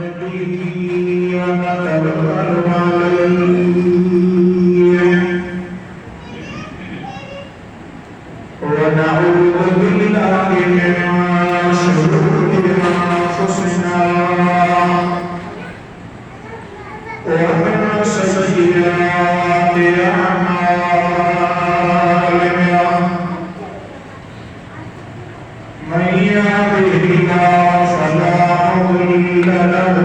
به ونتوكل عليه ونعوذ بالله من شرور أنفسنا ومن سيئات أعمالنا من يهده الله فلا مضل له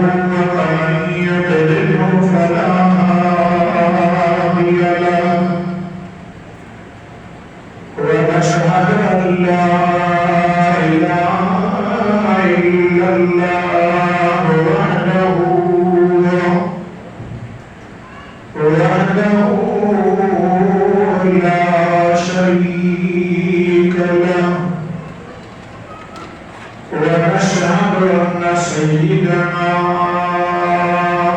ومن يضلله فلا هادي له ونشهد أن لا إله إلا الله وحده لا شريك له ونشهد أن سيدنا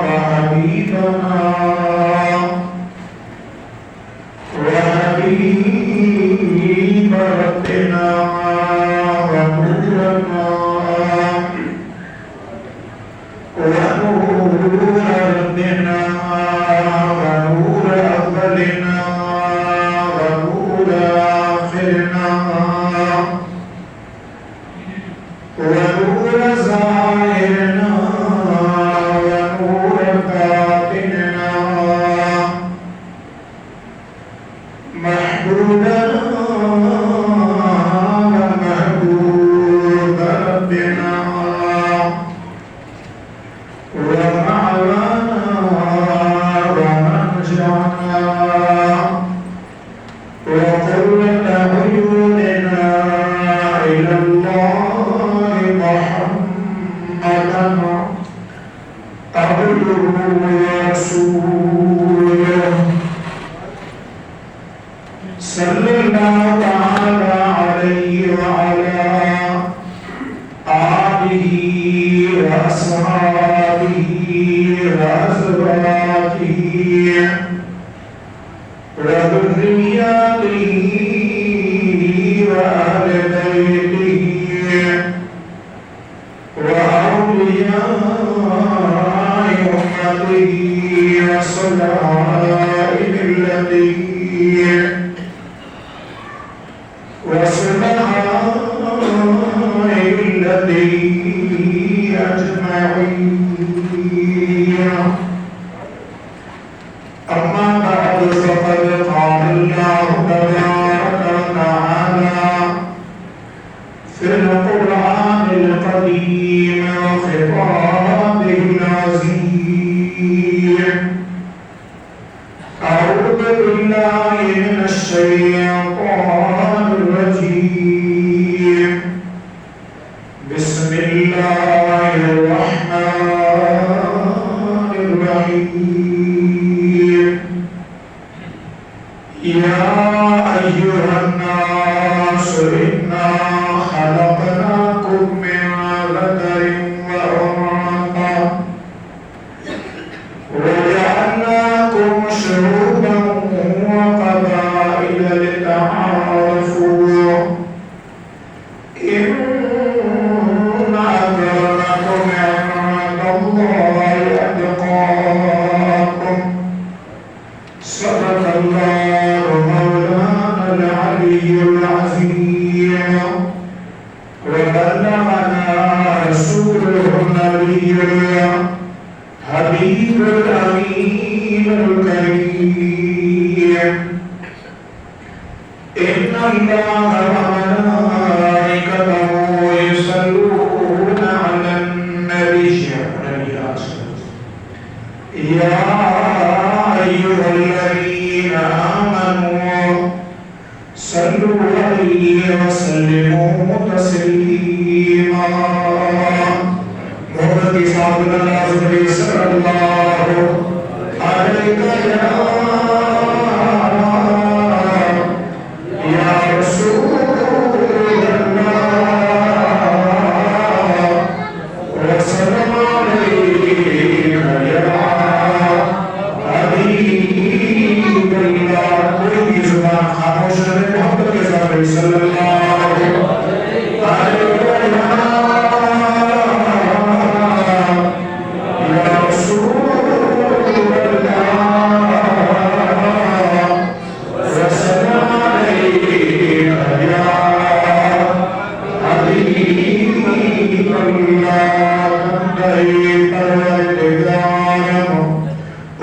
وحبيبنا وحبيب ربنا ونورنا ونور ربنا ونور أولنا ونور آخرنا ونور ظاهرنا ونور باطننا محبوبنا ومحبوب ربنا ومعوانا ومرجعنا وقرة عيوننا إلى الله محمدا عبده ورسوله صلى الله تعالى عليه وعلى آله وأصحابه وأزواجه وذرياته وأهل بيته وأولياء أمته وصلائم ملته أجمعين أما بعد فقد قال الله تبارك وتعالى في القرآن القديم وخطابه العظيم أعوذ بالله من الشيطان الرجيم بسم الله الرحمن الرحيم يا أيها الناس إنا خلقناكم من ذكر وأنثى وجعلناكم شعوبا وقبائل لتعارفوا إن أكرمكم عند الله أتقاكم صدق الله مولانا العلي العظيم وبلغنا رسوله النبي حبيب الأمين الكريم إن الله وملائكته يصلون على النبي يا أيها الذين آمنوا صلوا عليه وسلموا تسليما محمد صلى الله عليه يا رسول الله وسلم عليك يا حبيب الله كل زمان خاموش محمد صلى الله عليه اللہ بندے پروردگار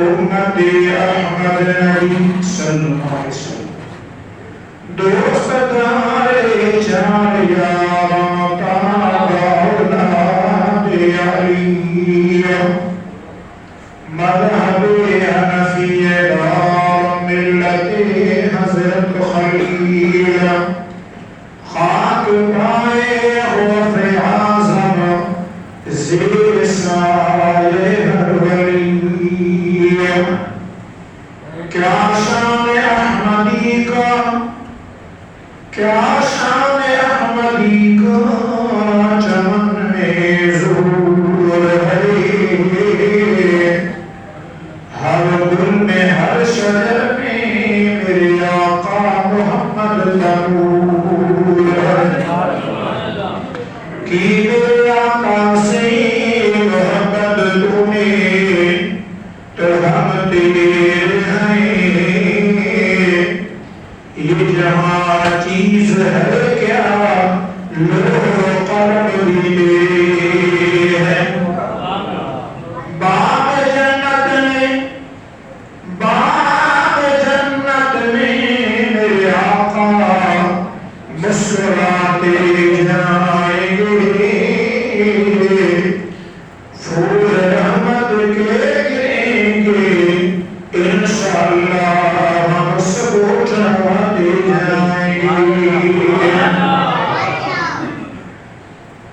امتی احمد نبی صلی اللہ علیہ وسلم دوست دارے چار یاروں تابع اولاد علی مذہب حنفی دار ملت حضرت خلیل خاک پائے غوث اعظم زیر سایہ ہر ولی کیا شان احمدی کا کیا شان احمدی کا چمن میں ظہور ہے ہر گل میں ہر شجر میں میرے آقا محمد ضرور کہ میرے آقا سے محبت تمہیں تو ہم تیرے ہیں یہ جہاں چیز ہے کیا لوہ قلم بھی ہے باغ جنت میں میرے آقا مسکراتے جائیں گے پھول رحمت کے گریں گے انشاءاللہ ہم سب چڑھاتے جائیں گے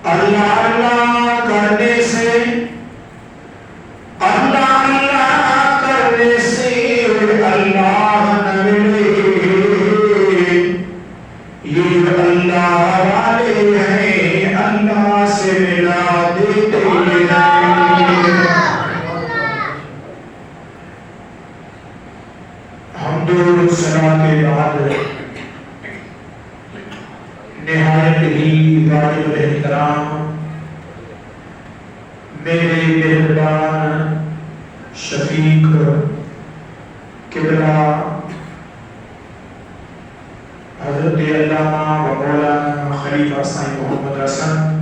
اللہ اللہ کرنے سے اللہ اللہ کرنے سے اللہ نہ ملے یہ اللہ والے ہیں اللہ سے ملا دیتے حمد و ثنا کے بعد نہایت ہی واجب الاحترام میرے مہربان شفیق قبلہ حضرت علامہ و مولانا خلیفہ سائیں محمد حسن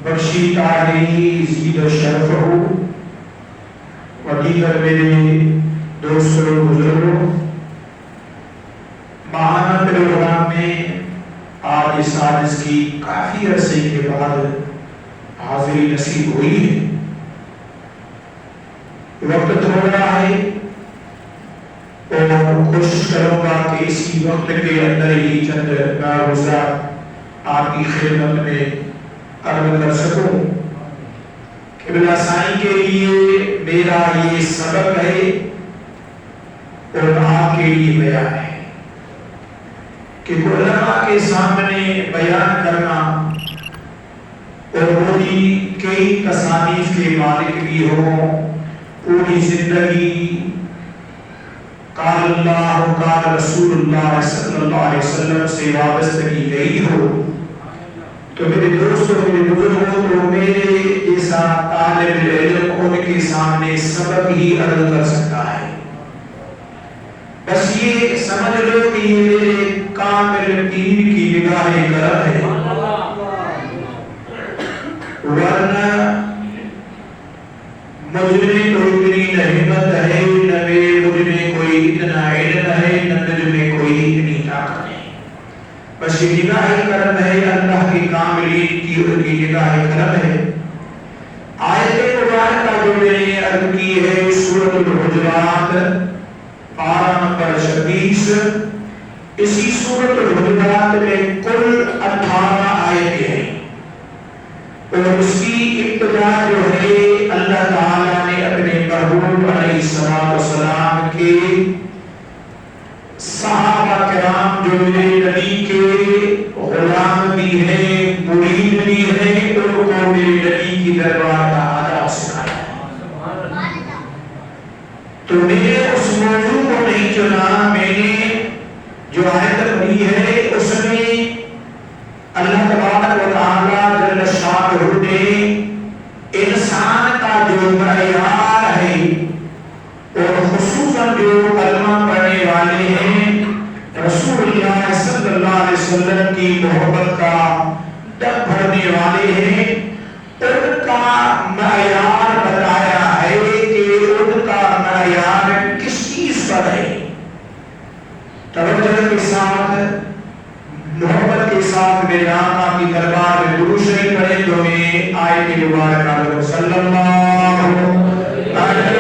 بخشی تاریخی زید الشرف ہو و دیگر میرے دوستوں بزرگوں ماہانہ پروگرام میں آج اس سالس کی کافی عرصے کے بعد حاضری نصیب ہوئی ہے وقت تھوڑا ہے اور کوشش کروں گا کہ اسی وقت کے اندر ہی چند معروضات آپ کی خدمت میں عرض کر سکوں قبلہ سائیں کے لیے میرا یہ سبق ہے اور آپ کے لیے بیان ہے کہ علماء کے سامنے بیان کرنا اور وہ بھی کئی تصانیف کے مالک بھی ہوں پوری زندگی قال اللہ قال رسول اللہ صلی اللہ علیہ وسلم سے وابستگی گئی ہو تو میرے دوستوں میرے بزرگوں تو میرے جیسا طالب علم ان کے سامنے سبق ہی عرض کر سکتا ہے بس یہ سمجھ لو کہ یہ میرے کامل دین کی نگاہ کرم ہے ورنہ مجھے تو اتنی ہمت ہے نہ مجھے کوئی اتنا علم ہے نہ مجھے کوئی اتنی طاقت ہے بس یہ نگاہ کرم ہے اللہ کی کاملین کی ان کی نگاہ کرم ہے آیت مبارکہ جو میں نے عرض کی ہے سورۃ الحجرات پارہ نمبر 26 اسی سورۃ الحجرات میں کل 18 آیتیں ہیں اور اس کی ابتدا جو ہے اللہ تعالیٰ نے اپنے محبوب علیہ السلام کے صحابہ کرام جو میرے نبی کے غلام بھی ہیں مرید بھی ہیں ان کو میرے نبی کی دربار کا آداب سکھایا تو میں نے اس موضوع کو نہیں چنا میں نے جو آیت پڑھی ہے اس میں اللہ تبارک و تعالیٰ جل شانہ نے انسان کا جو معیار ہے اور خصوصاً جو کلمہ پڑھنے والے ہیں رسول اللہ صلی اللہ علیہ وسلم کی محبت کا دب بھرنے والے ہیں ان کا معیار بتایا ہے کہ ان کا معیار کس چیز پر ہے. توجہ کے ساتھ محبت کے ساتھ میرے آقا کی دربار میں درود شریف پڑھیں تو میں آیت مبارکہ صلی اللہ علیہ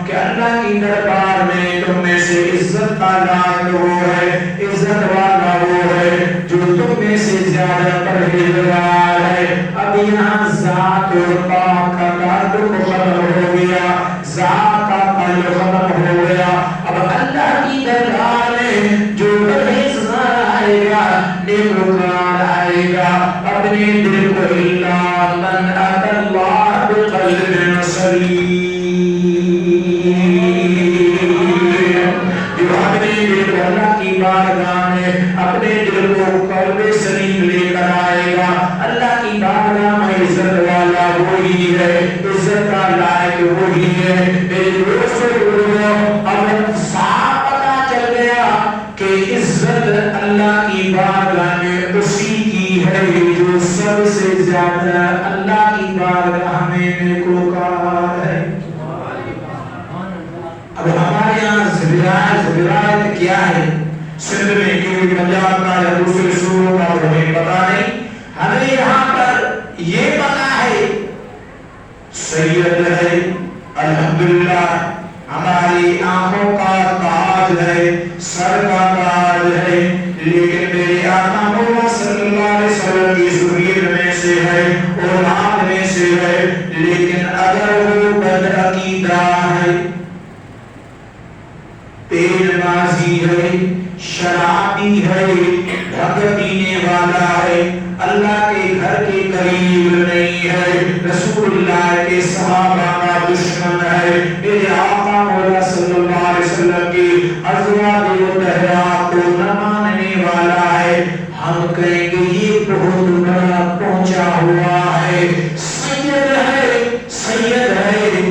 اللہ کی دربار میں تم میں سے عزت کا لائق وہ ہے، عزت پکار آئے گا اپنے دل کو الا من اتى الله بقلب سلیم، جو اپنے دل کو اللہ کی بارگاہ میں اپنے دل کو قلب سلیم لے کر آئے گا، اللہ کی بارگاہ میں عزت والا وہی ہے، عزت کا لائق وہی ہے۔ میرے دوستو اب صاف پتہ چل گیا کہ عزت اللہ کی بارگاہ میں اسی کی ہے جو سب سے زیادہ اللہ کی بارگاہ میں نیکوکار ہے۔ اب ہمارے یہاں زبرائت کیا ہے؟ سندھ میں کیوں پنجاب کا یا دوسرے صوبوں کا ہمیں پتا نہیں، ہمیں یہاں پر یہ پتا ہے سید ہے، الحمدللہ ہماری آنکھوں کا تاج ہے، سر کا تاج ہے، لیکن میرے آقا مولا صلی اللہ علیہ وسلم کی ذریت میں سے ہے، اولاد میں سے ہے، لیکن اگر وہ بدعقیدہ ہے، تیل بازی ہے، شرابی ہے، بھنگ پینے والا ہے، اللہ کے گھر کے قریب نہیں ہے، رسول اللہ کے صحابہ کا دشمن ہے، میرے آقا مولا صلی اللہ علیہ وسلم کی ازواج مطہرات کو نہ ماننے والا ہے، ہم کہیں گے یہ بہت بڑا پہنچا ہوا ہے، سید ہے،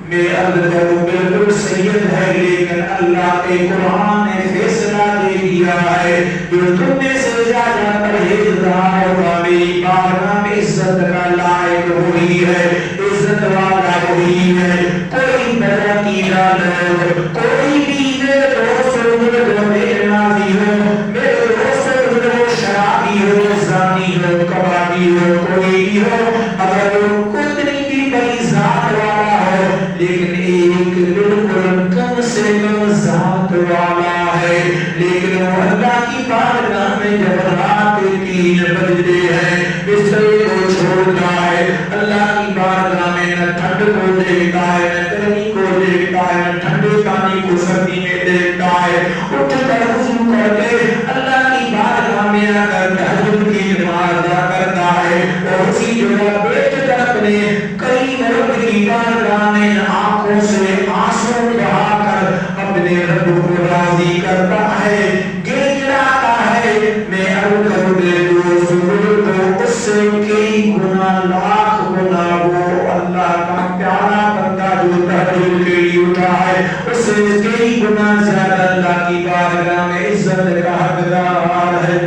میں عرض کروں بالکل سید ہے، لیکن اللہ کے قرآن نے فیصلہ دے دیا ہے جو تم میں سے زیادہ پرہیزگار ہوگا میری بارگاہ میں عزت کا لائق وہی ہے، عزت والا وہی ہے۔ کوئی بدعقیدہ لوگ، کوئی بھی میرے دوست جو میرے نازی ہو، میرے دوست جو شرابی ہو، زانی ہو، کبابی ہو، کوئی بھی ہو، اگر وہ کتنی بھی بڑی ذات والا ہو، لیکن ایک بالکل کم سے کم ذات والا ہے، لیکن وہ اللہ کی بارگاہ میں جب رات 3 بجتے ہیں بسترے کو چھوڑتا ہے، اللہ کی بارگاہ میں نہ ٹھنڈ کو دیکھتا ہے، نہ گرمی کو دیکھتا ہے، نہ ٹھنڈے پانی کو سردی میں دیکھتا ہے، اٹھ کر وضو کر کے اللہ کی بارگاہ میں آ کر تہجد کی نماز ادا کرتا ہے، اور اسی جگہ بیٹھ کر اپنے قریب رب کی بارگاہ میں آنکھوں سے آنسو بہا کر اپنے رب کو راضی کرتا ہے، گڑگڑاتا ہے۔ میں عرض کروں میرے دوست بزرگوں، اس سے کئی گنا لاکھ گنا وہ اللہ کا پیارا بندہ جو تہجد کے لیے اٹھا ہے، اس سے کئی گنا زیادہ اللہ کی بارگاہ میں عزت کا حقدار ہے۔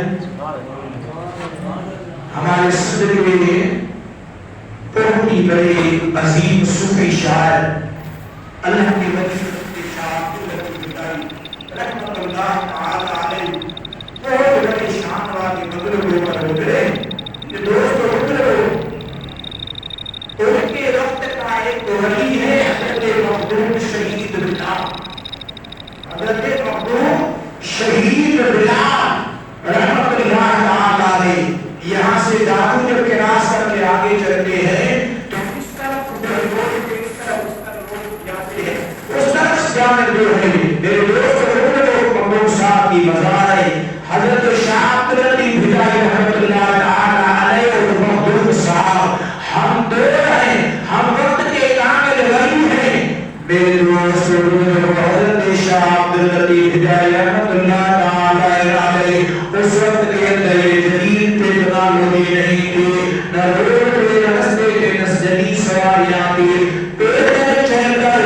ہمارے صدر کے بہت ہی بڑے عظیم صوفی شاعر اللہ کے ولی رحمت اللہ تعالی علیہ بہت بڑے شان والے بزرگوں پر گزرے، یہ دوستو گزرے، ان کے وقت کا ایک ولی ہے حضرت مخدوم شہید بلال، حضرت مخدوم شہید بلال رحمت اللہ تعالی علیہ۔ یہاں سے دادو جب کراس کر کے آگے چلتے ہیں تو اس طرف جانب جو ہے میرے دوست مقبول صاحب کی مزار ہے، حضرت شاہ عبداللطیف بھٹائی رحمت اللہ تعالی علیہ اور مقبول صاحب، ہم دو ہیں، ہم وقت کے کامل ولی ہیں۔ میرے دوست حضرت شاہ عبداللطیف بھٹائی رحمت اللہ تعالی علیہ اس وقت کے اندر یہ جدید ٹیکنالوجی نہیں تھی، نہ روڈ پہ رستے پہ نہ جدید سواریاں تھی، پیدل چل کر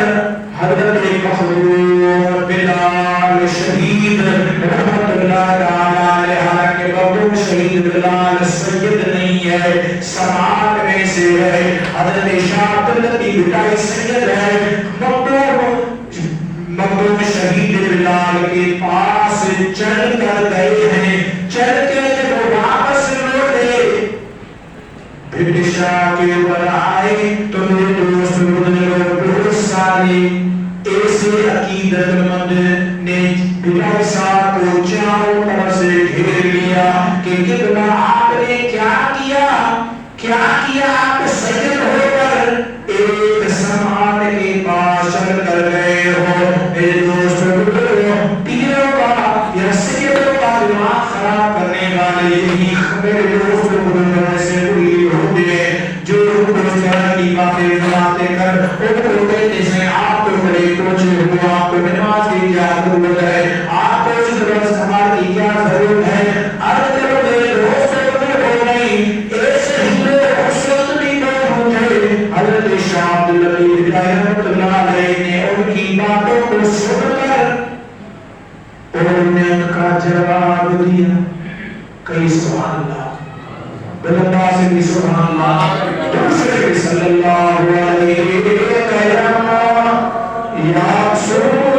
حضرت مخدوم بلال شہید رحمت اللہ تعالی علیہ، حالانکہ مخدوم شہید بلال سید نہیں ہے، سماعت میں سے ہے، حضرت شاہ عبداللطیف بھٹائی سید ہے، مخدوم شہید بلال کے پاس چل کر گئے ہیں، چل کے جب واپس لوٹے بھٹ شاہ کے اوپر آئے تو میرے دوست بہت سارے ایسے عقیدت مند نے بھٹائی صاحب کو چاروں طرف سے گھیر لیا کہ کتنا آپ نے کیا کیا آپ سید ہو کر ایک سماعت کے پاس چل کر گئے ہو۔ میرے دوست پیروں کا یا سیدوں کا دماغ خراب کرنے والے یہی میرے دوست بزرگوں سے پوری ہوتے ہیں جو دوستان کی باتیں باتیں کر وہ کہتے ہیں آپ تو بڑے پہنچے ہو آپ کو نماز کی کیا ضرورت ہے آپ کو اس طرح سماج کی کیا ضرورت ہے ارے چلو میرے دوست ہو نہیں ایسے ہی حسرت بھی نہ مجھے حضرت شاہ عبداللطیف رحمۃ اللہ علیہ نے ان کی باتوں کو سن کر انہوں نے ان کا جواب دیا کئی سبحان اللہ بلندہ سے بھی سبحان اللہ دوسرے صلی اللہ علیہ وسلم یا رسول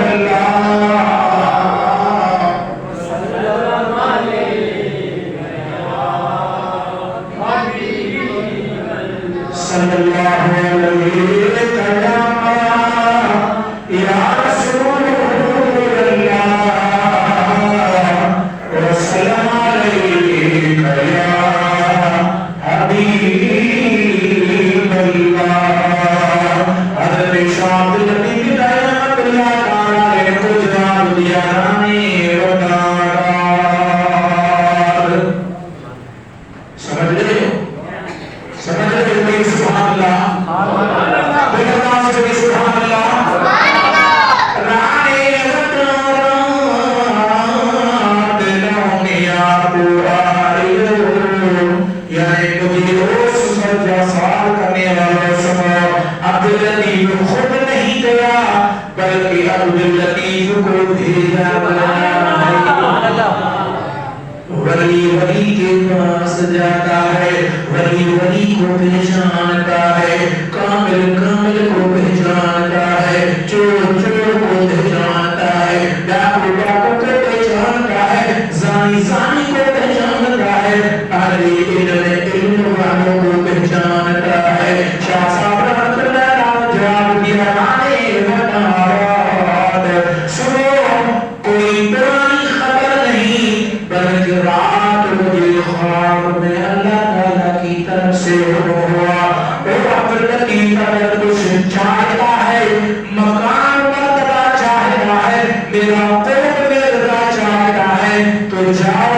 اللہ صلی اللہ علیہ وسلم یا رسول السلام علیکم یا حبیب اللہ حضرت شاہ عبداللطیف رحمۃ اللہ تعالی نے کو جواب دیا رانے وطار سمجھ رہے ہو سبحان اللہ بلندہ سے سبحان اللہ رانے عبداللطیف خود نہیں گیا بلکہ عبداللطیف کو بھیجا ولی ولی کے پاس جاتا ہے ولی ولی کو پہچانتا ہے کامل کامل کو پہچانتا ہے چور چور کو پہچانتا ہے ڈاکو ڈاکو کو پہچانتا ہے زانی زانی کو پہچانتا ہے اہل علم والوں کو پہچانتا ہے شاہ صاحب رحمۃ اللہ جواب دیا رانے وطارات سنو کوئی پرانی خبر نہیں بلکہ رات مجھے خواب میں اللہ تعالیٰ کی طرف سے ہوا اور عبداللطیف اگر کچھ چاہتا ہے مکان مرتبہ چاہتا ہے میرا قوم مرتبہ چاہتا ہے تو جاؤ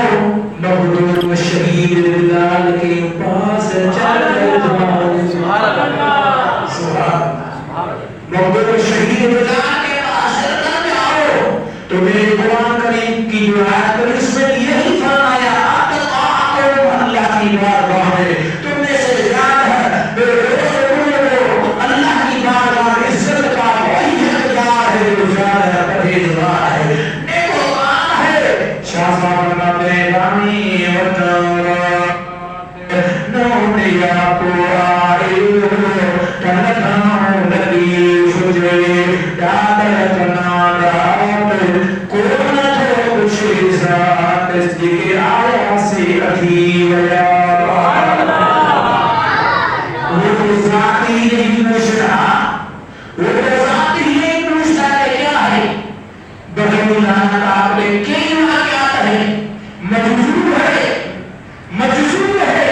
مخدوم شہید بلال کے پاس چل جاؤ مخدوم شہید بلال کے پاس چل جاؤ تو میرے قرآن کریم کی جو آیت ہے اس میں یہی فرمایا اللہ کی بارگاہ ہے تم میں سے یاد ہے میرے دوستوں اللہ کی بارگاہ عزت کا وہی اختیار ہے جو زیادہ پرہیزگار ہے نیکوکار ہے شاہ صاحب فرماتے ہیں رانی وطارات نونیا کو آئے کنکھاؤں لطیف جوئے دادر کنارات کونا جو کچھ ذات اس کے آیا سے ادھی ویا وہ ذاتی نہیں پوچھنا وہ ذاتی نہیں پوچھتا ہے کیا ہے بہنان آپ نے کئی واقعات ہے مجذوب ہے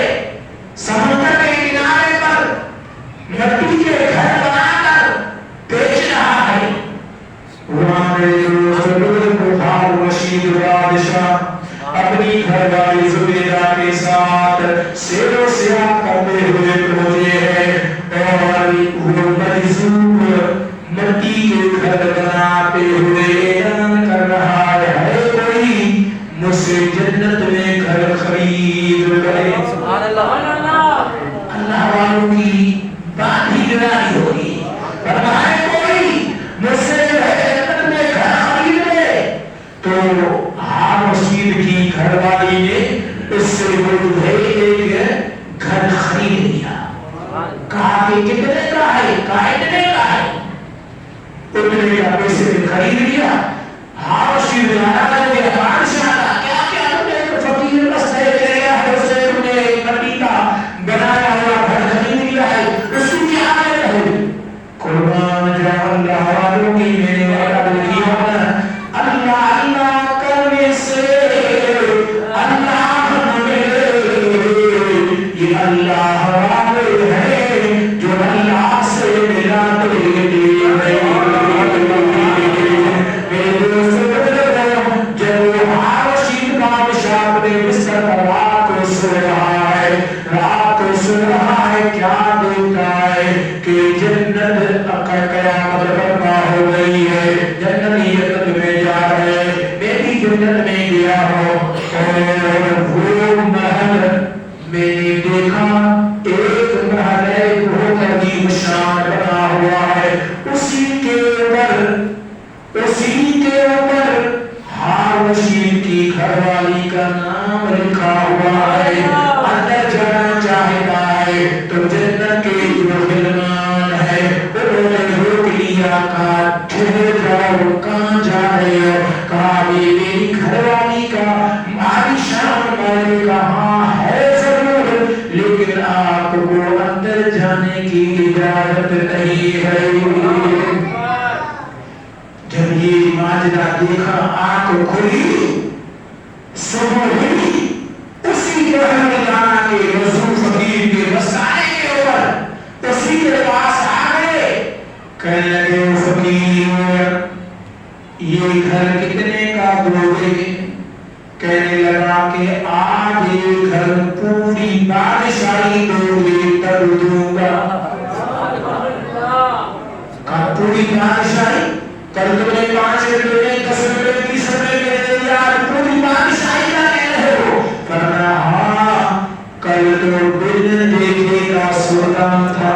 سمندر کے کنارے پر مٹی کے گھر بنا کر بیچ رہا ہے وہاں پہ جو ضرور بخار رشید بادشاہ اپنی گھر والی زبیدہ کے ساتھ سیر و سیاح کرتے ہوئے پہنچے ہیں اور وہ مجذوب مٹی کے گھر بناتے ہوئے اعلان کر رہا ہے کوئی مجھ سے جنت میں گھر خرید کرے سبحان اللہ اللہ والوں کی بات ہی گرانی ہوگی فرمائے کوئی مجھ سے جنت میں گھر خرید لے تو رشید کی گھر والی نے اس سے ایک گھر خرید لیا کہا کہ کتنے کا ہے کہا اتنے کا ہے اتنے کا پیسے خرید لیا رشید نے آنا کر دیا بادشاہ کیا کیا تم نے فقیر بس ہے لیا ہے اس سے تم نے مٹی کا بنایا ہوا گھر خرید لیا ہے اس کی کیا ہے قربان جاؤ اللہ والوں کی میں نے وعدہ کیا اللہ اللہ کرنے سے اللہ ملے یہ اللہ والے ہیں جو اللہ سے ملاتے ہیں اور وہ محل میں نے دیکھا ایک محل ہے بہت عظیم شان بنا ہوا ہے، اسی کے اوپر ہار رشید کی گھر والی کا نام لکھا ہوا ہے۔ اندر جانا چاہتا ہے تو جنت کے جو خدمان ہے انہوں نے روک لیا، کہا ٹھہر جاؤ، کہاں جا رہے ہو؟ کہا میری گھر والی کا عالیشان مالک کہاں ہے ضرور، لیکن آپ کو اندر جانے کی اجازت نہیں ہے۔ جب یہ ماجرا دیکھا آنکھ کھلی، صبح ہوئی، اسی محل میں جانا کہ رسول فقیر کے مسائل کے اوپر اسی کے پاس آ گئے، کہنے لگے فقیر یہ گھر کتنے کا دو گے؟ کہنے لگا کہ آج یہ گھر پوری بادشاہی دو گے تب دوں گا۔ کہا پوری بادشاہی؟ کل تو نے 5 روپے 10 روپے 20 روپے کے دے دیا، پوری بادشاہی کا کہہ رہے ہو؟ فرمایا ہاں، کل تو بن دیکھے کا سلطان تھا۔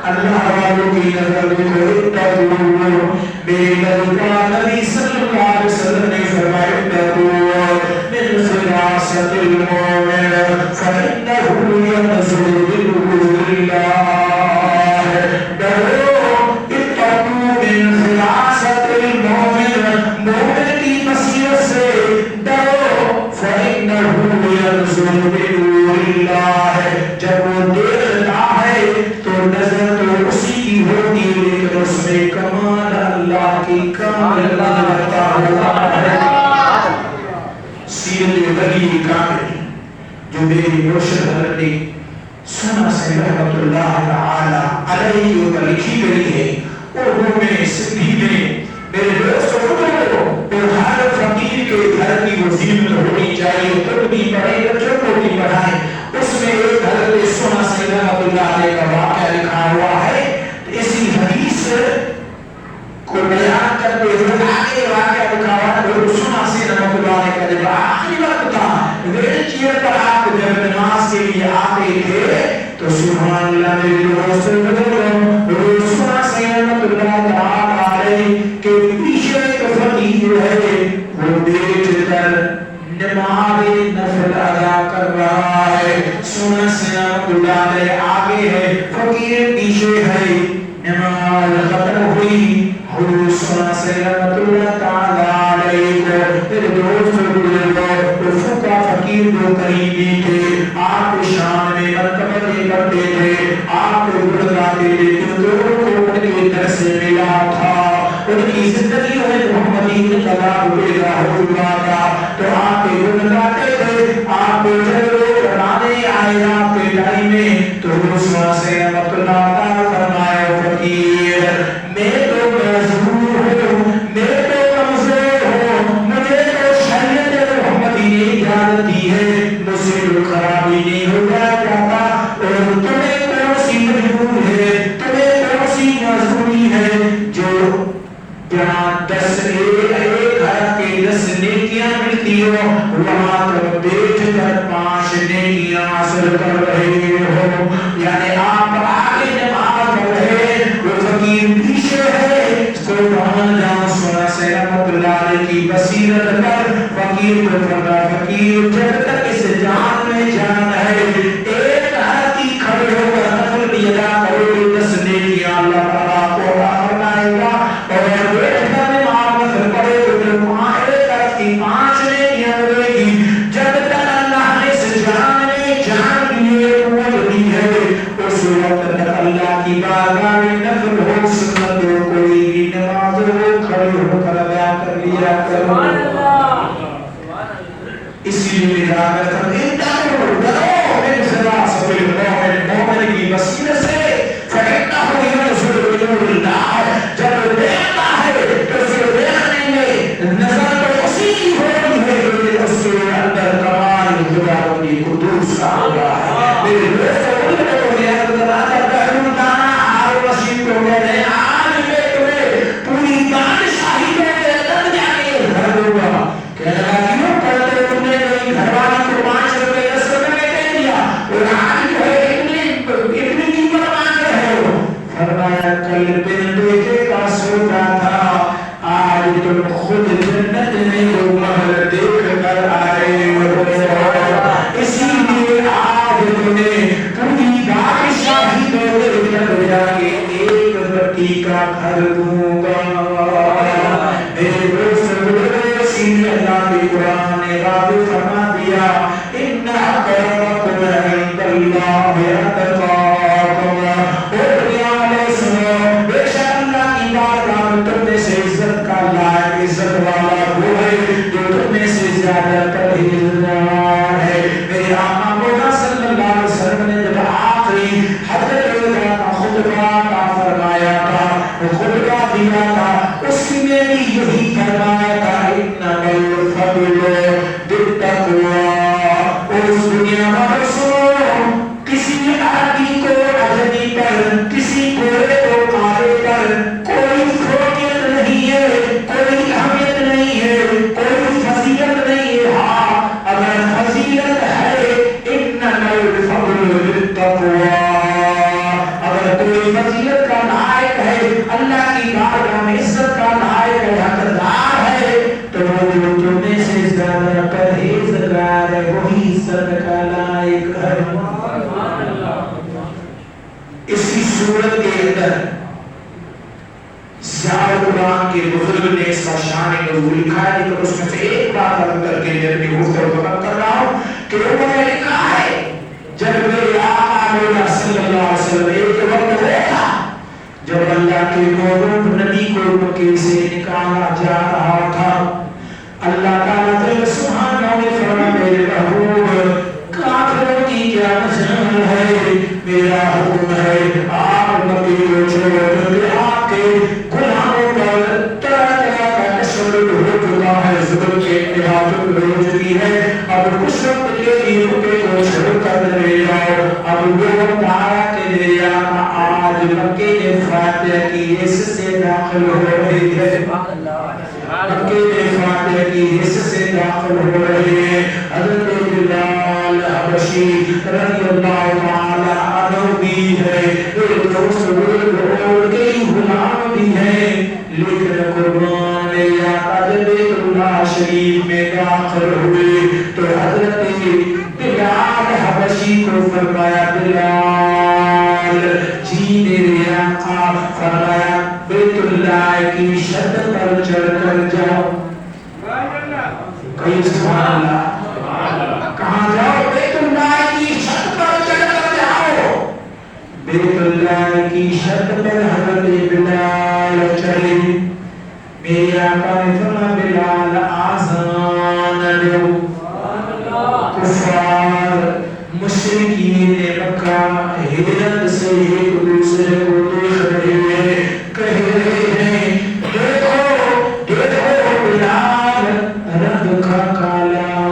اللہ والوں کی نظر دیکھو، اتقوا میرے نبی صلی اللہ علیہ وسلم نے فرمایا اتقوا من فراست المؤمن فإنه ينظر بنور اللہ۔ ڈرو اتقوا من فراست المؤمن، مومن کی بصیرت سے ڈرو، فإنه ينظر بنور اللہ، جب وہ دیکھتا ہے تو نظر تو اسی کی ہوتی لیکن اس میں کمال اللہ کی کامل نظر آتا ہے۔ سیرت ولی کامل جو میری مرشد حضرت سنا سے رحمت اللہ تعالی علیہ پر لکھی گئی ہے، اردو میں، سندھی میں، میرے دوست اردو اور ہر فقیر کے گھر کی وزیر ہونی چاہیے، خود بھی پڑھے بچوں کو بھی پڑھائیں۔ اس میں ایک حضرت سنا سے رحمت اللہ علیہ کا واقعہ لکھا ہوا ہے، اسی حدیث کو بیان کرتے ہوئے آگے واقعہ لکھا ہوا ہے۔ سنا سے رحمت اللہ علیہ کا جب آخری وقت تھا، ویل چیئر پر آپ جب نماز کے لیے آتے تھے تو سبحان اللہ میرے دوست سنا سے رحمت اللہ علیہ کے پیچھے ایک فقیر ہے، وہ بیٹھ کر نماز نفل ادا کر رہا ہے۔ سنا سے رحمت اللہ علیہ آگے ہے، فقیر پیچھے ہے، نماز ختم ہوئی، حضور سنا سے رحمت اللہ تعالی علیہ کو میرے دوست فقہ فقیر جو قریبی تھے، آپ شان میں مرتبہ کرتے تھے، آپ گڑ گاتے تھے، کیونکہ ان کو ان کے در سے ملا تھا، ان کی زندگی میں محمدی انقلاب ہوا تھا، تو آپ گڑ گاتے تھے۔ آپ جب لوگ بنانے آئے آپ کے ٹائم میں تو رسول سے رحمت اللہ تعالی فرمائے فقیر میں تو معذور ہوں، میں تو کمزور ہوں، مجھے تو شریعت محمدی نے اجازت دی ہے، مجھ سے کوئی خرابی نہیں ہو جاتا، اور تمہیں کون سی مجبور ہے، تمہیں کون سی معذوری ہے جو جہاں 10 ایک ہر کے 10 نیکیاں ملتی ہو، وہاں تم بیٹھ کر 5 نیکیاں حاصل کر رہے ہو۔ یعنی آپ آگے نماز پڑھ رہے، وہ فقیر پیچھے ہے، قربان جاؤں سنا سے رحمت اللہ علیہ کی بصیرت پر فقیر کو فرما فقیر جب تک اس جان میں جان ہے، ایک ہاتھی کھڑے ہو کر نفل بھی ادا کرو گے 10 نیکیاں اللہ تعالیٰ کو عطا فرمائے گا، اور بیٹھ کر نماز نفل پڑھے تو ایک طرف کی 5 نیکیاں ملے گی۔ جب تک اللہ نے اس جان میں جان لیے قوت دی ہے، اس وقت تک اللہ کی بارگاہ میں نفل ہو سنت ہو کوئی بھی نماز ہو کھڑے ہو کر ادا کر لیا کرو۔ اسی لیے میرا آقا ڈرو من فراست المؤمن، مومن کی بصیرت سے، فإنه ينظر بنور اللہ، جب دیکھتا ہے تو اسے دیکھنے میں نظر تو اسی کی ہوتی ہے لیکن اس کے اندر کمال خدا کی قدوس کا ہوگا۔ میرے دوستوں کو نے حضرت بہرون دانا ہارون رشید کو کہتے ہیں آج میں تمہیں پوری بادشاہی میں لگ جانے گھر دوں گا۔ کہنے لگا کیوں؟ کر دوں گا. میرے دوست اسی لیے اللہ کے قرآن نے واضح فرما دیا ان اکرمکم عند اللہ اتقاکم. او دنیا والے سنو، بے شک اللہ کی بارگاہ میں تم میں سے عزت کا لائق عزت والا وہ ہے جو تم میں سے زیادہ پرہیزگار ہے. میرے آقا مولا صلی اللہ علیہ وسلم نے جب آخری حضرت روزہ کا خطبہ کا فرمایا تھا، وہ خطبہ دیا تھا، اس میں بھی یہی فرمایا تھا انما الفضل بالتقوی. اس دنیا میں سنو، کسی عربی کو عجمی پر، کسی گورے کو کالے پر کوئی فوقیت نہیں ہے، کوئی اہمیت نہیں ہے، کوئی فضیلت نہیں ہے. ہاں اگر فضیلت ہے انما الفضل بالتقوی، اگر کوئی فضیلت کا لائق ہے، اللہ کی بارگاہ میں عزت کا لائق ہے، حقدار ہے، تو وہ جو تمہیں سے زیادہ پرہیزگار ہے وہی عزت کا لائق ہے. اسی صورت کے اندر زیادہ قرآن کے بزرگ نے اس کا شان نزول لکھا ہے، لیکن اس میں سے ایک بات عرض کر کے میں اپنی گفتگو ختم کر رہا ہوں کہ انہوں نے لکھا ہے جب میرے آقا مولا صلی اللہ علیہ وسلم ایک وقت دیکھا جب اللہ کے محبوب نبی کو مکے سے نکالا جا رہا تھا، اللہ تعالیٰ جل سبحانہ نے فرمایا میرے محبوب کافروں کی کیا مجال ہے، میرا حکم ہے آپ نبی کو چھوڑ دے. آپ کے غلاموں پر طرح طرح کا تشدد ہو چکا ہے، ظلم کے انتہا ہو چکی ہے. اب کچھ وقت کے لیے مکے کو چھوڑ کر لے جاؤ. اب وہ وقت آیا کہ میرے آقا آج مکے میں فاتح کی حص سے داخل ہو رہی ہے، مکے میں فاتح کی حص سے داخل ہو رہی ہے. حضرت بلال حبشی رضی اللہ تعالی عنہ بھی ہے، ایک دوست اور کئی غلام بھی ہیں، لیکن قربان آقا جب بیت اللہ شریف میں داخل ہوئے تو حضرت بلال حبشی کو فرمایا بلال جی میرے آقا، فرمایا بیت اللہ کی چھت پر چڑھ کر جاؤ. کئی سبحان اللہ، کہاں جاؤ؟ بیت اللہ کی چھت پر چڑھ کر جاؤ. بیت اللہ کی چھت پر حضرت بلال چڑھے. میرے آقا نے فرمایا بلال آذان دو. کفار مشرکین مکہ حیرت سے ایک دوسرے کو دیکھ رہے ہیں، کہہ رہے ہیں دیکھو دیکھو بلال رب کا کالا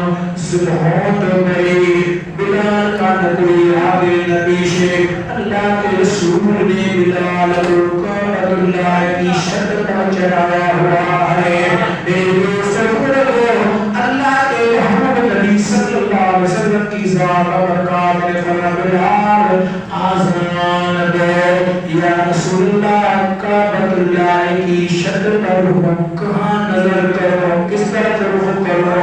سبحان گئے. بلال کا نبی آگے نبی سے اللہ کے رسول نے بلال کو کعبۃ اللہ کی چھت پر چڑھایا ہوا ہے. میرے اللہ کے محمد نبی صلی اللہ علیہ وسلم کی ذات و برکات نے فرمایا بلال آذان دو. یا رسول اللہ کعبۃ اللہ کی چھت پر ہوں، کہاں نظر کرو، کس طرف رخ کرو؟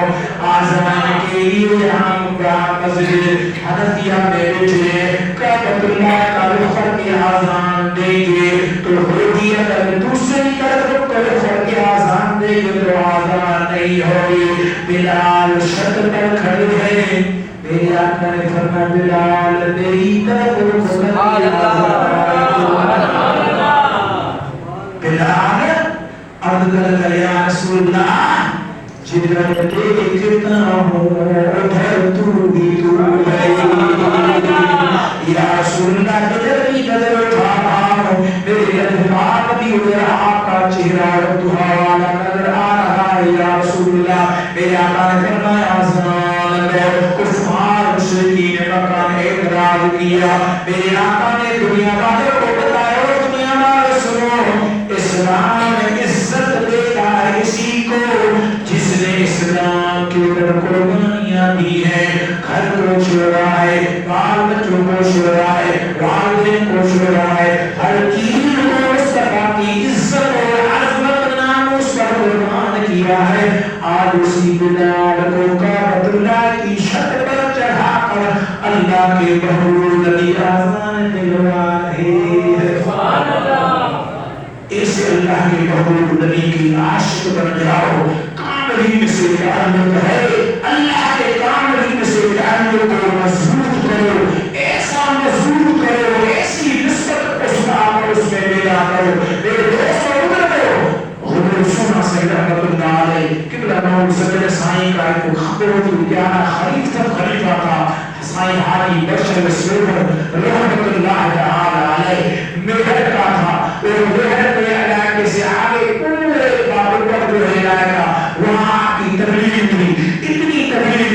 آذان کے لیے ہم مسجد حنفیہ میں بیٹھے کعبۃ اللہ کا رخ کر کے آذان دیں گے تو ہوگی، اگر دوسری طرف رخ کر کے آذان دیں گے تو آذان نہیں ہوگی. بلال چھت پر کھڑے ہیں، میرے آقا نے فرمایا بلال میری طرف رخ کر کے بلال عرض کر یا رسول اللہ جدھر دیکھتا ہوں ادھر تو بھی تو ہے. یا رسول اللہ جدھر بھی نظر اٹھا رہا ہوں میرے احباب بھی ادھر آپ کا چہرہ دعا والا نظر آ رہا ہے. یا رسول اللہ میرے آقا نے فرمایا آذان دو. کفار مشرکین مکہ نے اعتراض کیا. میرے آقا نے دنیا والوں کو بتایا دنیا والے سنو، اسلام عزت دیتا ہے اسی کو جس نے اسلام کے اوپر قربانیاں دی ہیں، گھر کو چھوڑا ہے، بال بچوں کو چھوڑا ہے، والدین کو چھوڑا ہے، ہر چیز کو مصطفیٰ کی عزت اور عظمت ناموس پر قربان کیا ہے. آج اسی بلال کو کعبۃ اللہ کی چھت پر چڑھا کر اللہ کے محبوب نبی آذان دلوا رہے ہیں. سبحان اللہ. اس عاشق بن جاؤ. کاملین سے تعلق ہے, اللہ کے کاملین سے تعلق کو مضبوط کرو, ایسا مضبوط کرو, ایسی نسبت اس کا اس میں پیدا کرو. میرے دوستوں حضور سنا سید احمد اللہ علیہ قبلہ نور صدر سائیں کا ایک خبرت الجانہ خلیفہ تھا سائیں حاجی بشر سرور رحمت اللہ تعالی علیہ میرٹ کا تھا. اور میرٹ میں علاقے سے آگے پورے بابر پر جو ہے علاقہ وہاں کی تبلیغ تھی, اتنی تبلیغ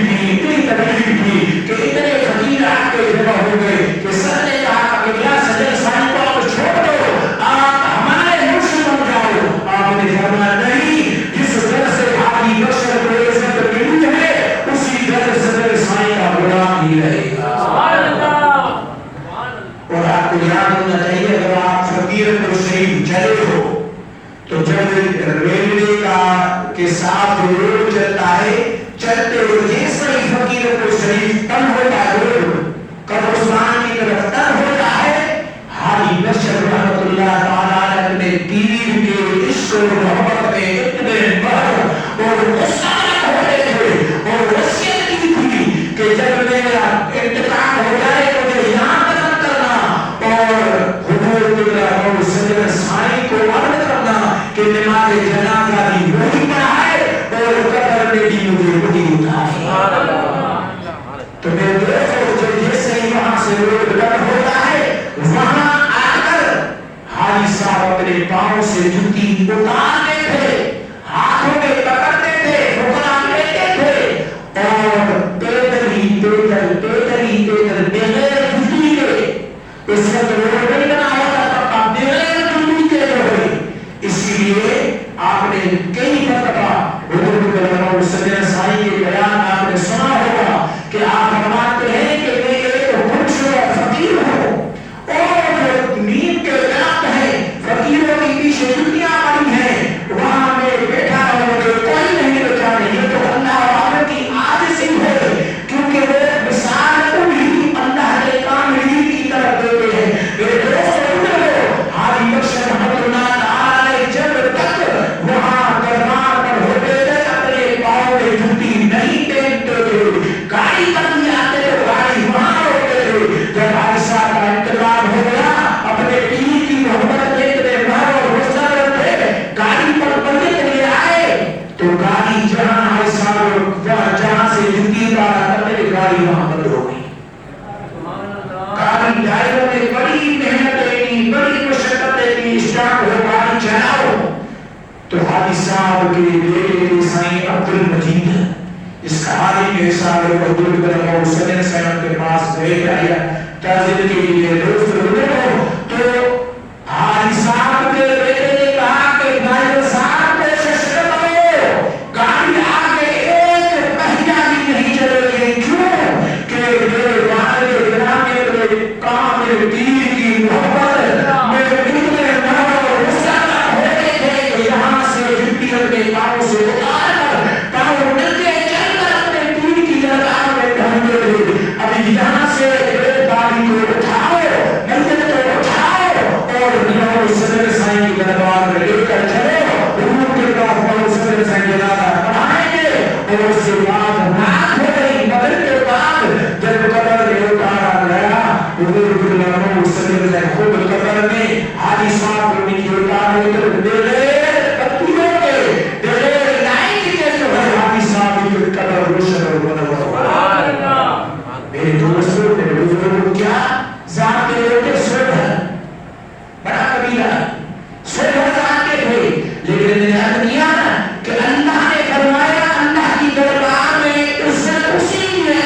تھی کہ اتنے فقیر آ کے جمع ہو گئے کہ سر نے کہا کہ کیا صدر سائیں کو آپ چھوڑ دو, آپ ہمارے مرشد بن جاؤ. آپ نے فرمایا نہیں, جس در سے حاجی بشر کو عزت ملی ہے اسی در صدر سائیں کا غلام ہی رہے گا. اور آپ کو یاد ہونا چاہیے اگر آپ فقیر کو شریف چلے ہو تو جب ریلوے کا کے ساتھ روڈ چلتا ہے, چلتے ہوئے جیسے ہی فقیر کو شریف تن ہوتا ہے قبرستان کی طرف تن ہوتا ہے, حاجی بشر رحمت اللہ تعالی اپنے پیر کے عشق و محبت میں اتنے بڑھ اور مستعد ہوتے تھے اور وصیت کی تھی کہ جب میرا انتقال ہو جائے تو مجھے یہاں دفن کرنا اور حضور قبلہ نور صدر سائیں کو عرض کرنا کہ نماز جنازہ بھی وہی پڑھائے اور قبر میں بھی مجھے وہی اٹھائے. تو میرے دوستوں جب جیسے ہی وہاں سے روڈ بند ہوتا ہے وہاں آ کر حاجی صاحب اپنے پاؤں سے جوتی اتارتے تھے, ہاتھوں میں پکڑتے تھے, حکم لیتے تھے اور پیدل ہی بغیر جوتی کے, اس وقت روڈ نہیں بنا ہوتا تھا, بغیر جوتی کے ہوئے. اسی لیے آپ نے کئی مرتبہ حضور قبلہ نور صدر سائیں کے بیان آپ نے سنا ہوگا کہ آپ فرماتے ہیں کہ میں ایک خوبصورت فقیر ہوں اور جو نیند کے درخت ہے فقیروں کی پیچھے دنیا بنی ہے وہاں میں بیٹھا ہوں, مجھے کوئی نہیں بچانے. یہ تو اللہ والوں کی عاجزی ہے کیونکہ وہ مثال انہی اللہ کے کاملین کی طرف دیتے ہیں. میرے دوستوں حاجی بشر رحمت اللہ تعالی جب تک وہاں دربار پر ہوتے تھے اپنے پاؤں میں جوتی نہیں پہنتے تھے, گاڑی پر بھی آتے تھے, گاڑی وہاں ہوتے تھے. جب عائشہ کا انتقال ہو گیا اپنے پیر کی محبت دیکھتے مہر اور مسرت تھے, گاڑی پر بندے چلے آئے تو گاڑی جہاں عائشہ جہاں سے جوتی اتارا کرتے گاڑی وہاں بند ہو گئی. گاڑی ڈرائیور نے بڑی محنت کی, بڑی مشقت کی, اسٹارٹ ہو گاڑی چلاؤ تو حاجی صاحب کے بیٹے سائیں عبد المجید اس کہانی کے ساتھ حضور قبلہ نور صدر سائیں کے پاس بیٹھ آیا تعزیت کے لیے. دوست لوگوں تو حاجی صاحب کے بیٹے نے کہا کہ بھائی صاحب کوشش کرو, گاڑی آگے ایک پہیا بھی نہیں چلے گی. کیوں کہ میرے والد گرامی میرے کامل پیر کی محبت میرے اتنے محبت اور مستعد ہوتے تھے کہ یہاں سے جوتی اپنے پاؤں سے اتار کر پاؤں ملتے چل کر اپنے پیر کی درگاہ میں پہنچتے تھے. ابھی یہاں سے گاڑی کو اٹھاؤ, مسجد کو اٹھاؤ اور نور صدر سائیں کی دربار میں لے کر چلو, حضور کے پاس نور صدر سائیں جنازہ پڑھائیں گے. اور اس کے بعد رات ہو گئی, مغرب کے بعد جب قبر میں اتارا گیا حضور قبلہ نور صدر سائیں خود قبر میں حاجی صاحب کو نیچے اتارے تو بغیر پتیوں کے بغیر لائٹ کے جو ہے حاجی صاحب کی قبر روشن اور منور ہو گئی. میرے دوستوں میرے بزرگوں کیا ذات کے لوگ سوڈ ہے, بڑا قبیلہ سوڈ جانتے تھے, لیکن نے یاد کیا کہ اللہ نے فرمایا اللہ کی دربار میں عزت اسی میں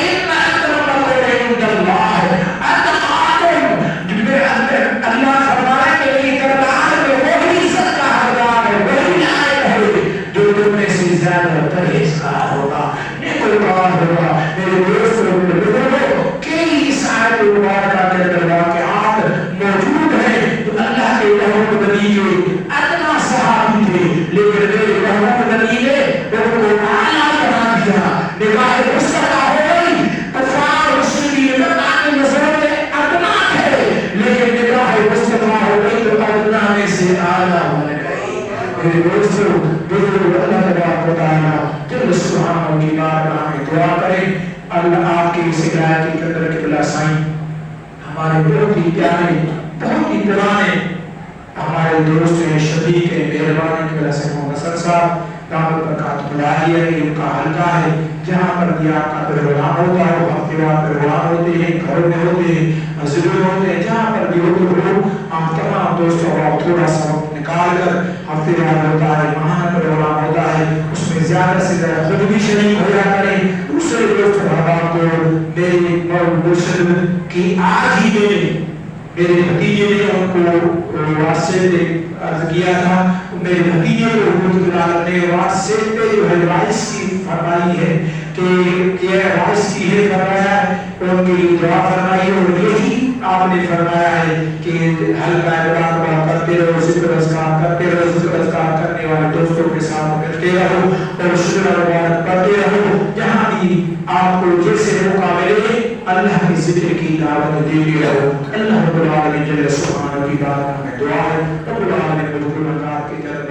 اللہ فرمایا کہ میری دربار میں وہی عزت کا حقدار ہے, وہی لائق ہے جو تم میں سے زیادہ پرہیزگار ہوگا, نیکوکار ہوگا. میرے دوستوں میرے بزرگوں کئی اس آیت مبارکہ کے اندر واقعات موجود ہیں. تو اللہ کے محبوب نبی کے ادنا صحابی تھے, لیکن میرے محبوب نبی نے ان کو اعلیٰ بنا دیا. نگاہ مصطفیٰ ہو گئی, کفار مشرکین مکہ کی نظروں میں ادنا تھے, لیکن نگاہ مصطفیٰ ہو گئی تو ادنا میں سے اعلیٰ بن گئی. میرے دوستوں تعالیٰ ہمیں دعا کرے اللہ آپ کے اس ہدایت کے قدر قبلہ سائیں ہمارے بہت ہی پیارے بہت ہی پرانے ہمارے دوست شفیق مہربانی کی وجہ سے محمد حسن صاحب دعوت برکات ملاحیہ ان کا حلقہ ہے جہاں پر بھی آپ کا پروگرام ہوتا ہے وہ ہفتے وار پروگرام ہوتے ہیں گھروں میں ہوتے ہیں مسجدوں میں ہوتے ہیں جہاں پر بھی ہوتے ہیں ہم تمام دوستوں کو تھوڑا سا وقت نکال کر ہفتے وار ہوتا ہے ماہانہ پروگرام ہوتا ہے اس میں زیادہ سے زیادہ خود بھی شریک ہو جا کریں دوسرے دوست احباب کو میرے مرشد کی آج ہی میرے بھتیجے نے ان کو واسطے عرض کیا تھا میرے بھتیجے کو حکومت عالم نے واسطے پہ جو ہے وائس کی فرمائی ہے کہ یہ وائس کی ہے فرمایا ہے ان کے لیے دعا فرمائی اور یہی آپ نے فرمایا ہے کہ حلقہ اقرار کرتے رہو ذکر اذکار کرتے رہو ذکر اذکار کرنے والے دوستوں کے ساتھ ملتے رہو اور شکر عبادت کرتے رہو جہاں بھی آپ کو جیسے موقع ملے اللہ کی ذکر کی دعوت دیتے رہو اللہ رب العالمین جل سبحانہ کی بات ہمیں دعا ہے رب العالمین کو کی طرف